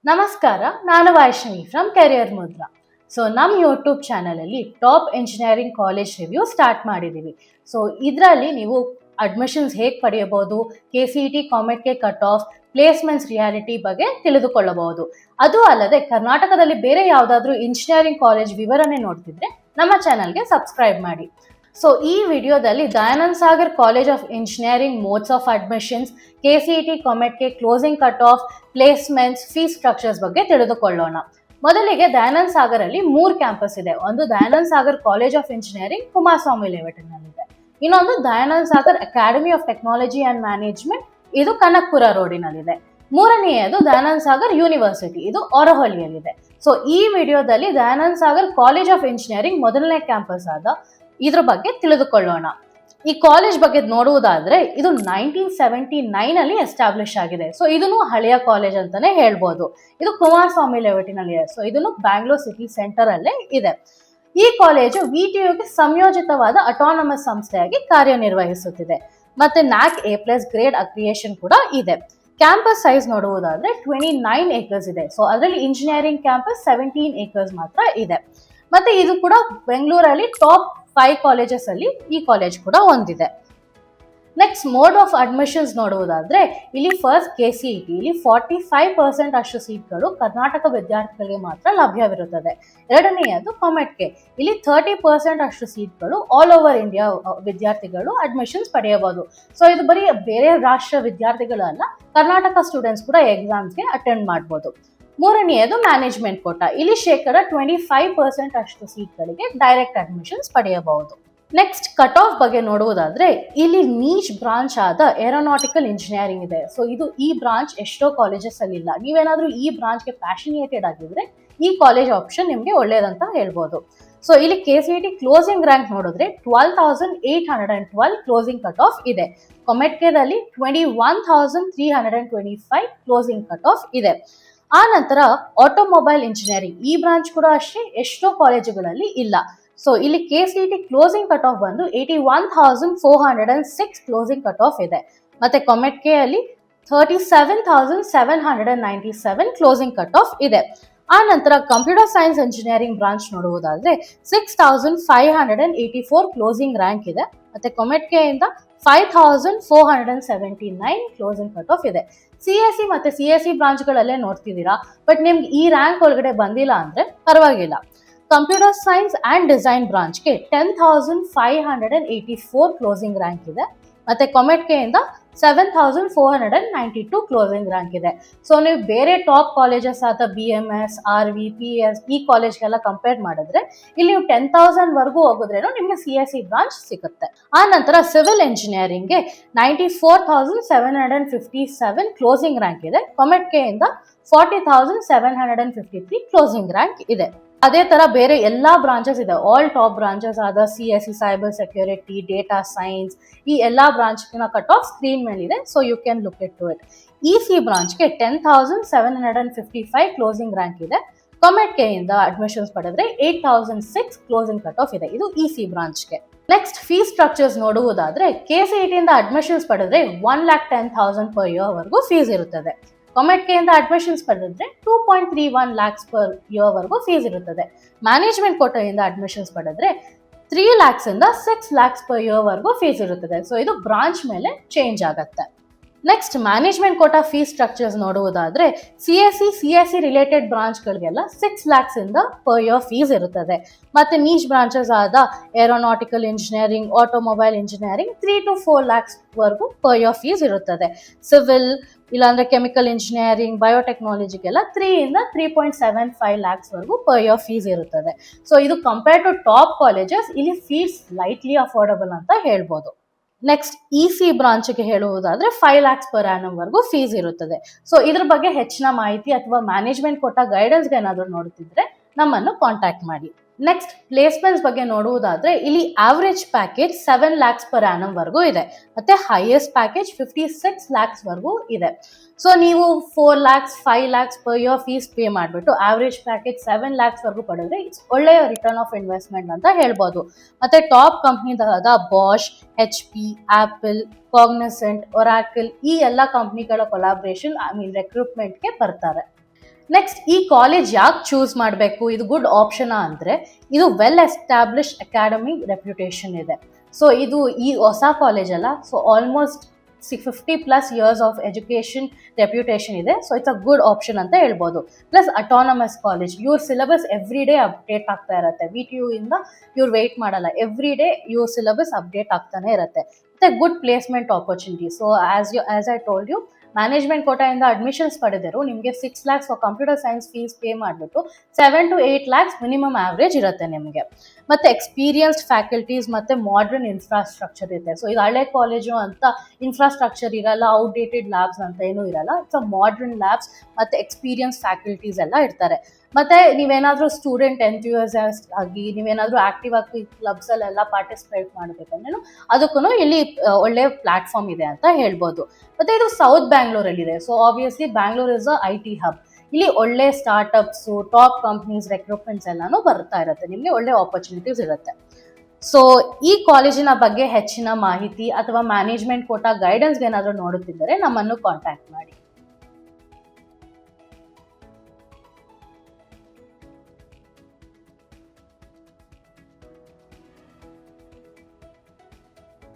ನಮಸ್ಕಾರ, ನಾನು Vaishnavi from career Mudra. So ನಮ್ಮ ಯೂಟ್ಯೂಬ್ ಚಾನಲಲ್ಲಿ top engineering college review start ಮಾಡಿದ್ದೀವಿ. ಸೊ ಇದರಲ್ಲಿ ನೀವು ಅಡ್ಮಿಷನ್ಸ್ ಹೇಗೆ ಪಡೆಯಬಹುದು, KCET COMEDK cut off, placements reality ಬಗ್ಗೆ ತಿಳಿದುಕೊಳ್ಳಬಹುದು. ಅದು ಅಲ್ಲದೆ ಕರ್ನಾಟಕದಲ್ಲಿ ಬೇರೆ ಯಾವುದಾದ್ರೂ ಇಂಜಿನಿಯರಿಂಗ್ ಕಾಲೇಜ್ ವಿವರಣೆ ನೋಡ್ತಿದ್ರೆ ನಮ್ಮ ಚಾನಲ್ಗೆ ಸಬ್ಸ್ಕ್ರೈಬ್ ಮಾಡಿ. ಸೊ ಈ ವಿಡಿಯೋದಲ್ಲಿ Dayanand Sagar college of engineering modes of admissions, KCET COMEDK closing cut off, placements, fees structures ಬಗ್ಗೆ ತಿಳಿದುಕೊಳ್ಳೋಣ. ಮೊದಲಿಗೆ ದಯಾನಂದ್ ಸಾಗರ್ ಅಲ್ಲಿ 3 ಕ್ಯಾಂಪಸ್ ಇದೆ. ಒಂದು Dayanand Sagar college of engineering Kumaraswamy ಲೇಔಟ್ನಲ್ಲಿದೆ. ಇನ್ನೊಂದು Dayanand Sagar academy of technology and management, ಇದು ಕನಕಪುರ ರೋಡಿನಲ್ಲಿದೆ. ಮೂರನೆಯದು ದಯಾನಂದ್ ಸಾಗರ್ ಯೂನಿವರ್ಸಿಟಿ, ಇದು ಹೊರಹೊಳಿಯಲ್ಲಿದೆ. ಸೊ ಈ ವಿಡಿಯೋದಲ್ಲಿ Dayanand Sagar college of engineering ಮೊದಲನೇ ಕ್ಯಾಂಪಸ್ ಆದ ಇದ್ರ ಬಗ್ಗೆ ತಿಳಿದುಕೊಳ್ಳೋಣ. ಈ ಕಾಲೇಜ್ ಬಗ್ಗೆ ನೋಡುವುದಾದ್ರೆ ಇದು 1979 ಅಲ್ಲಿ ಎಸ್ಟಾಬ್ಲಿಷ್ ಆಗಿದೆ. ಸೊ ಇದನ್ನು ಹಳೆಯ ಕಾಲೇಜ್ ಅಂತಾನೆ ಹೇಳ್ಬೋದು. ಇದು ಕುಮಾರಸ್ವಾಮಿ ಲೇಔಟಿನಲ್ಲಿ ಇದೆ. ಸೊ ಇದನ್ನು ಬ್ಯಾಂಗ್ಳೂರ್ ಸಿಟಿ ಸೆಂಟರ್ ಅಲ್ಲೇ ಇದೆ. ಈ ಕಾಲೇಜು VTUಗೆ ಸಂಯೋಜಿತವಾದ ಅಟಾನಮಸ್ ಸಂಸ್ಥೆಯಾಗಿ ಕಾರ್ಯನಿರ್ವಹಿಸುತ್ತಿದೆ. ಮತ್ತೆ NAC A+ ಗ್ರೇಡ್ ಅಕ್ರಿಯೇಷನ್ ಕೂಡ ಇದೆ. ಕ್ಯಾಂಪಸ್ ಸೈಜ್ ನೋಡುವುದಾದ್ರೆ 29 acres ಇದೆ. ಸೊ ಅದರಲ್ಲಿ ಇಂಜಿನಿಯರಿಂಗ್ ಕ್ಯಾಂಪಸ್ 17 acres ಮಾತ್ರ ಇದೆ. ಮತ್ತೆ ಇದು ಕೂಡ ಬೆಂಗಳೂರಲ್ಲಿ ಟಾಪ್ 5 ಕಾಲೇಜಸ್ ಅಲ್ಲಿ ಈ ಕಾಲೇಜ್ ಕೂಡ ಒಂದಿದೆ. ನೆಕ್ಸ್ಟ್ ಮೋಡ್ ಆಫ್ ಅಡ್ಮಿಷನ್ಸ್ ನೋಡುವುದಾದ್ರೆ ಇಲ್ಲಿ ಫಸ್ಟ್ KCET, ಇಲ್ಲಿ 45% ಅಷ್ಟು ಸೀಟ್ಗಳು ಕರ್ನಾಟಕ ವಿದ್ಯಾರ್ಥಿಗಳಿಗೆ ಮಾತ್ರ ಲಭ್ಯವಿರುತ್ತದೆ. ಎರಡನೆಯದು ಕಾಮೆಟ್ಗೆ, ಇಲ್ಲಿ 30% ಅಷ್ಟು ಸೀಟ್ಗಳು ಆಲ್ ಓವರ್ ಇಂಡಿಯಾ ವಿದ್ಯಾರ್ಥಿಗಳು ಅಡ್ಮಿಷನ್ಸ್ ಪಡೆಯಬಹುದು. ಸೊ ಇದು ಬರೀ ಬೇರೆ ರಾಷ್ಟ್ರ ವಿದ್ಯಾರ್ಥಿಗಳಲ್ಲ, ಕರ್ನಾಟಕ ಸ್ಟೂಡೆಂಟ್ಸ್ ಕೂಡ ಎಕ್ಸಾಮ್ಸ್ಗೆ ಅಟೆಂಡ್ ಮಾಡ್ಬೋದು. ಮೂರನೆಯದು ಮ್ಯಾನೇಜ್ಮೆಂಟ್ ಕೋಟಾ, ಇಲ್ಲಿ 25% ಅಷ್ಟು ಸೀಟ್ಗಳಿಗೆ ಡೈರೆಕ್ಟ್ ಅಡ್ಮಿಷನ್ಸ್ ಪಡೆಯಬಹುದು. ನೆಕ್ಸ್ಟ್ ಕಟ್ ಆಫ್ ಬಗ್ಗೆ ನೋಡುವುದಾದ್ರೆ ಇಲ್ಲಿ ನೀಚ್ ಬ್ರಾಂಚ್ ಆದ ಏರೋನಾಟಿಕಲ್ ಇಂಜಿನಿಯರಿಂಗ್ ಇದೆ. ಸೊ ಈ ಬ್ರಾಂಚ್ ಎಷ್ಟೋ ಕಾಲೇಜಸ್ ಅಲ್ಲಿ ಇಲ್ಲ. ನೀವೇನಾದ್ರೂ ಈ ಬ್ರಾಂಚ್ಗೆ ಪ್ಯಾಷನೇಟೆಡ್ ಆಗಿದ್ರೆ ಈ ಕಾಲೇಜ್ ಆಪ್ಷನ್ ನಿಮ್ಗೆ ಒಳ್ಳೇದಂತ ಹೇಳ್ಬೋದು. ಸೊ ಇಲ್ಲಿ KCET ಕ್ಲೋಸಿಂಗ್ ರ್ಯಾಂಕ್ ನೋಡಿದ್ರೆ 12,812 ಕ್ಲೋಸಿಂಗ್ ಕಟ್ ಆಫ್ ಇದೆ. ಕಾಮೆಟ್ಗೆದಲ್ಲಿ 21,325 ಕ್ಲೋಸಿಂಗ್ ಕಟ್ ಆಫ್ ಇದೆ. ಆ ನಂತರ ಆಟೋಮೊಬೈಲ್ ಇಂಜಿನಿಯರಿಂಗ್, ಈ ಬ್ರಾಂಚ್ ಕೂಡ ಅಷ್ಟೇ ಎಷ್ಟೋ ಕಾಲೇಜುಗಳಲ್ಲಿ ಇಲ್ಲ. ಸೊ ಇಲ್ಲಿ KCET ಕ್ಲೋಸಿಂಗ್ ಕಟ್ ಆಫ್ ಬಂದು 81,406 ಕ್ಲೋಸಿಂಗ್ ಕಟ್ ಆಫ್ ಇದೆ. ಮತ್ತೆ ಕಾಮೆಟ್ಗೆ ಅಲ್ಲಿ 37,797 ಕ್ಲೋಸಿಂಗ್ ಕಟ್ ಆಫ್ ಇದೆ. ಆ ನಂತರ ಕಂಪ್ಯೂಟರ್ ಸೈನ್ಸ್ ಇಂಜಿನಿಯರಿಂಗ್ ಬ್ರಾಂಚ್ ನೋಡುವುದಾದ್ರೆ 6,584 ಕ್ಲೋಸಿಂಗ್ ರ್ಯಾಂಕ್ ಇದೆ. ಮತ್ತೆ ಕಾಮೆಟ್ಗೆಯಿಂದ 5,479 ಕ್ಲೋಸಿಂಗ್ ಕಟ್ ಆಫ್ ಇದೆ. CSE ಮತ್ತೆ CSE ಬ್ರಾಂಚ್ಗಳಲ್ಲೇ ನೋಡ್ತಿದ್ದೀರಾ, ಬಟ್ ನಿಮ್ಗೆ ಈ ರ್ಯಾಂಕ್ ಒಳಗಡೆ ಬಂದಿಲ್ಲ ಅಂದ್ರೆ ಪರವಾಗಿಲ್ಲ. ಕಂಪ್ಯೂಟರ್ ಸೈನ್ಸ್ ಅಂಡ್ ಡಿಸೈನ್ ಬ್ರಾಂಚ್ಗೆ 10,584 ಕ್ಲೋಸಿಂಗ್ ರ್ಯಾಂಕ್ ಇದೆ. ಮತ್ತೆ ಕಾಮೆಟ್ಗೆಯಿಂದ 7,492 ಕ್ಲೋಸಿಂಗ್ ರ್ಯಾಂಕ್ ಇದೆ. ಸೊ ನೀವು ಬೇರೆ ಟಾಪ್ ಕಾಲೇಜಸ್ ಆದ BMS, RV, PS ಈ ಕಾಲೇಜ್ಗೆಲ್ಲ ಕಂಪೇರ್ ಮಾಡಿದ್ರೆ ಇಲ್ಲಿ ನೀವು 10,000 ವರೆಗೂ ಹೋಗಿದ್ರೇನು ನಿಮ್ಗೆ CSE ಬ್ರಾಂಚ್ ಸಿಗುತ್ತೆ. ಆ ನಂತರ ಸಿವಿಲ್ ಇಂಜಿನಿಯರಿಂಗ್ಗೆ 94,757 ಕ್ಲೋಸಿಂಗ್ ರ್ಯಾಂಕ್ ಇದೆ. ಕಾಮೆಟ್ಗೆಯಿಂದ 40,753 ಕ್ಲೋಸಿಂಗ್ ರ್ಯಾಂಕ್ ಇದೆ. ಅದೇ ತರ ಬೇರೆ ಎಲ್ಲಾ ಬ್ರಾಂಚಸ್ ಇದೆ. ಆಲ್ ಟಾಪ್ ಬ್ರಾಂಚಸ್ ಆದ CSE, cyber security, data science, ಈ ಎಲ್ಲಾ ಬ್ರಾಂಚ್ ಕಟ್ ಆಫ್ ಸ್ಕ್ರೀನ್ ಮೇಲೆ ಇದೆ. So you can look it to it. EC ಬ್ರಾಂಚ್ಗೆ 10,755 ಕ್ಲೋಸಿಂಗ್ ರ್ಯಾಂಕ್ ಇದೆ. ಕಾಮೆಟ್ಗೆಯಿಂದ ಅಡ್ಮಿಷನ್ಸ್ ಪಡೆದ್ರೆ 8,006 ಕ್ಲೋಸಿಂಗ್ ಕಟ್ ಆಫ್ ಇದೆ. ಇದು EC ಬ್ರಾಂಚ್ಗೆ. ನೆಕ್ಸ್ಟ್ ಫೀಸ್ ಸ್ಟ್ರಕ್ಚರ್ಸ್ ನೋಡುವುದಾದ್ರೆ KCET ಇಂದ ಅಡ್ಮಿಷನ್ಸ್ ಪಡೆದ್ರೆ 1,10,000 per year ವರೆಗೂ ಫೀಸ್ ಇರುತ್ತದೆ. ಕಾಮೆಟ್ಗೆಯಿಂದ ಅಡ್ಮಿಷನ್ಸ್ ಪಡೆದ್ರೆ 2.31 lakhs per year ವರೆಗೂ ಫೀಸ್ ಇರುತ್ತದೆ. ಮ್ಯಾನೇಜ್ಮೆಂಟ್ ಕೋಟಾದಿಂದ ಅಡ್ಮಿಷನ್ಸ್ ಪಡೆದ್ರೆ 3 lakhs ಇಂದ 6 lakhs per year ವರೆಗೂ ಫೀಸ್ ಇರುತ್ತದೆ. ಸೊ ಇದು ಬ್ರಾಂಚ್ ಮೇಲೆ ಚೇಂಜ್ ಆಗುತ್ತೆ. Next management quota fees structures ನೋಡುವುದಾದ್ರೆ CSE ರಿಲೇಟೆಡ್ ಬ್ರಾಂಚ್ಗಳಿಗೆಲ್ಲ 6 lakhs ಇಂದ per year ಫೀಸ್ ಇರುತ್ತದೆ. ಮತ್ತೆ ನೀಚ್ ಬ್ರಾಂಚಸ್ ಆದ aeronautical engineering, automobile engineering 3 to 4 lakhs ವರೆಗೂ per year ಫೀಸ್ ಇರುತ್ತದೆ. ಸಿವಿಲ್ ಇಲ್ಲಾಂದ್ರೆ ಕೆಮಿಕಲ್ ಇಂಜಿನಿಯರಿಂಗ್, ಬಯೋಟೆಕ್ನಾಲಜಿಗೆಲ್ಲ 3 ಇಂದ 3.75 lakhs ವರೆಗೂ per year ಫೀಸ್ ಇರುತ್ತದೆ. ಸೊ ಇದು ಕಂಪೇರ್ ಟು ಟಾಪ್ ಕಾಲೇಜಸ್ ಇಲ್ಲಿ ಫೀಸ್ ಲೈಟ್ಲಿ ಅಫೋರ್ಡಬಲ್ ಅಂತ ಹೇಳ್ಬೋದು. ನೆಕ್ಸ್ಟ್ EC ಬ್ರಾಂಚ್ಗೆ ಹೇಳುವುದಾದ್ರೆ 5 lakhs per annum ವರೆಗೂ ಫೀಸ್ ಇರುತ್ತದೆ. ಸೊ ಇದ್ರ ಬಗ್ಗೆ ಹೆಚ್ಚಿನ ಮಾಹಿತಿ ಅಥವಾ ಮ್ಯಾನೇಜ್ಮೆಂಟ್ ಕೋಟಾ ಗೈಡೆನ್ಸ್ಗೆ ಏನಾದರೂ ನೋಡುತ್ತಿದ್ರೆ ನಮ್ಮನ್ನು ಕಾಂಟ್ಯಾಕ್ಟ್ ಮಾಡಿ. ನೆಕ್ಸ್ಟ್ ಪ್ಲೇಸ್ಮೆಂಟ್ಸ್ ಬಗ್ಗೆ ನೋಡುವುದಾದ್ರೆ ಇಲ್ಲಿ average package 7 lakhs per annum ವರೆಗೂ ಇದೆ. ಮತ್ತೆ ಹೈಯೆಸ್ಟ್ ಪ್ಯಾಕೇಜ್ 56 lakhs ವರೆಗೂ ಇದೆ. ಸೊ ನೀವು 4 lakhs, 5 lakhs per year fees pay ಮಾಡಿಬಿಟ್ಟು ಆವರೇಜ್ ಪ್ಯಾಕೇಜ್ 7 lakhs ವರೆಗೂ ಪಡೆದ್ರೆ ಇಟ್ಸ್ ಒಳ್ಳೆಯ ರಿಟರ್ನ್ ಆಫ್ ಇನ್ವೆಸ್ಟ್ಮೆಂಟ್ ಅಂತ ಹೇಳ್ಬೋದು. ಮತ್ತೆ ಟಾಪ್ ಕಂಪ್ನಿದಾದ Bosch, HP, Apple, Cognizant, Oracle ಈ ಎಲ್ಲ ಕಂಪ್ನಿಗಳ ಕೊಲಾಬ್ರೇಷನ್ ರೆಕ್ರೂಟ್ಮೆಂಟ್ಗೆ ಬರ್ತಾರೆ. ನೆಕ್ಸ್ಟ್ ಈ ಕಾಲೇಜ್ ಯಾಕೆ ಚೂಸ್ ಮಾಡಬೇಕು, ಇದು ಗುಡ್ ಆಪ್ಷನಾ ಅಂದರೆ ಇದು ವೆಲ್ ಎಸ್ಟಾಬ್ಲಿಷ್ ಅಕಾಡೆಮಿ ರೆಪ್ಯುಟೇಷನ್ ಇದೆ. ಸೊ ಇದು ಈ ಹೊಸ ಕಾಲೇಜ್ ಅಲ್ಲ, so almost 50+ years of education reputation ಇದೆ. So it's a good option ಅಂತ ಹೇಳ್ಬೋದು. ಪ್ಲಸ್ ಅಟಾನಮಸ್ ಕಾಲೇಜ್, ಇವ್ರ ಸಿಲೆಬಸ್ ಎವ್ರಿ ಡೇ ಅಪ್ಡೇಟ್ ಆಗ್ತಾ ಇರುತ್ತೆ. VTU ಇಂದ ಇವ್ರು ವೆಯ್ಟ್ ಮಾಡಲ್ಲ, ಎವ್ರಿ ಡೇ ಇವ್ರ ಸಿಲೆಬಸ್ ಅಪ್ಡೇಟ್ ಆಗ್ತಾನೆ ಇರುತ್ತೆ. ಮತ್ತೆ good placement opportunity. So as I told you, management ಕೋಟಾಯಿಂದ ಅಡ್ಮಿಷನ್ಸ್ ಪಡೆದರು ನಿಮಗೆ 6 lakhs for computer science fees pay ಮಾಡಿಬಿಟ್ಟು 7 to 8 lakhs ಮಿನಿಮಮ್ ಆವ್ರೇಜ್ ಇರುತ್ತೆ ನಿಮಗೆ. ಮತ್ತೆ ಎಕ್ಸ್ಪೀರಿಯನ್ಸ್ಡ್ ಫ್ಯಾಕಲ್ಟೀಸ್ ಮತ್ತೆ ಮಾಡರ್ನ್ ಇನ್ಫ್ರಾಸ್ಟ್ರಕ್ಚರ್ ಇದೆ. ಸೊ ಇದು ಹಳೆ ಕಾಲೇಜು ಅಂತ ಇನ್ಫ್ರಾಸ್ಟ್ರಕ್ಚರ್ ಇರಲ್ಲ, ಔಟ್ಡೇಟೆಡ್ ಲ್ಯಾಬ್ಸ್ ಅಂತ ಏನೂ ಇರಲ್ಲ. ಇಟ್ಸ್ ಅ ಮಾಡರ್ನ್ ಲ್ಯಾಬ್ಸ್ ಮತ್ತೆ ಎಕ್ಸ್ಪೀರಿಯನ್ಸ್ ಫ್ಯಾಕಲ್ಟೀಸ್ ಎಲ್ಲ ಇರ್ತಾರೆ. ಮತ್ತೆ ನೀವೇನಾದರೂ ಸ್ಟೂಡೆಂಟ್ ಎಂಥ್ಯೂಸಿಯಾಸ್ಟ್ ಆಗಿ ನೀವೇನಾದರೂ ಆಕ್ಟಿವ್ ಆಗಿ ಕ್ಲಬ್ಸಲ್ಲೆಲ್ಲ ಪಾರ್ಟಿಸಿಪೇಟ್ ಮಾಡಬೇಕಂದ್ರೂ ಅದಕ್ಕೂ ಇಲ್ಲಿ ಒಳ್ಳೆ ಪ್ಲಾಟ್ಫಾರ್ಮ್ ಇದೆ ಅಂತ ಹೇಳ್ಬೋದು. ಮತ್ತೆ ಇದು ಸೌತ್ ಬ್ಯಾಂಗ್ಳೂರಲ್ಲಿದೆ. So obviously Bangalore is a IT hub. ಇಲ್ಲಿ ಒಳ್ಳೆ ಸ್ಟಾರ್ಟ್ಅಪ್ಸು, ಟಾಪ್ ಕಂಪ್ನೀಸ್ ರೆಕ್ರೂಟ್ಮೆಂಟ್ಸ್ ಎಲ್ಲಾನು ಬರ್ತಾ ಇರುತ್ತೆ, ನಿಮಗೆ ಒಳ್ಳೆ ಆಪರ್ಚುನಿಟೀಸ್ ಇರುತ್ತೆ. ಸೊ ಈ ಕಾಲೇಜಿನ ಬಗ್ಗೆ ಹೆಚ್ಚಿನ ಮಾಹಿತಿ ಅಥವಾ ಮ್ಯಾನೇಜ್ಮೆಂಟ್ ಕೋಟಾ ಗೈಡೆನ್ಸ್ಗೆ ಏನಾದರೂ ನೋಡುತ್ತಿದ್ದರೆ ನಮ್ಮನ್ನು ಕಾಂಟ್ಯಾಕ್ಟ್ ಮಾಡಿ.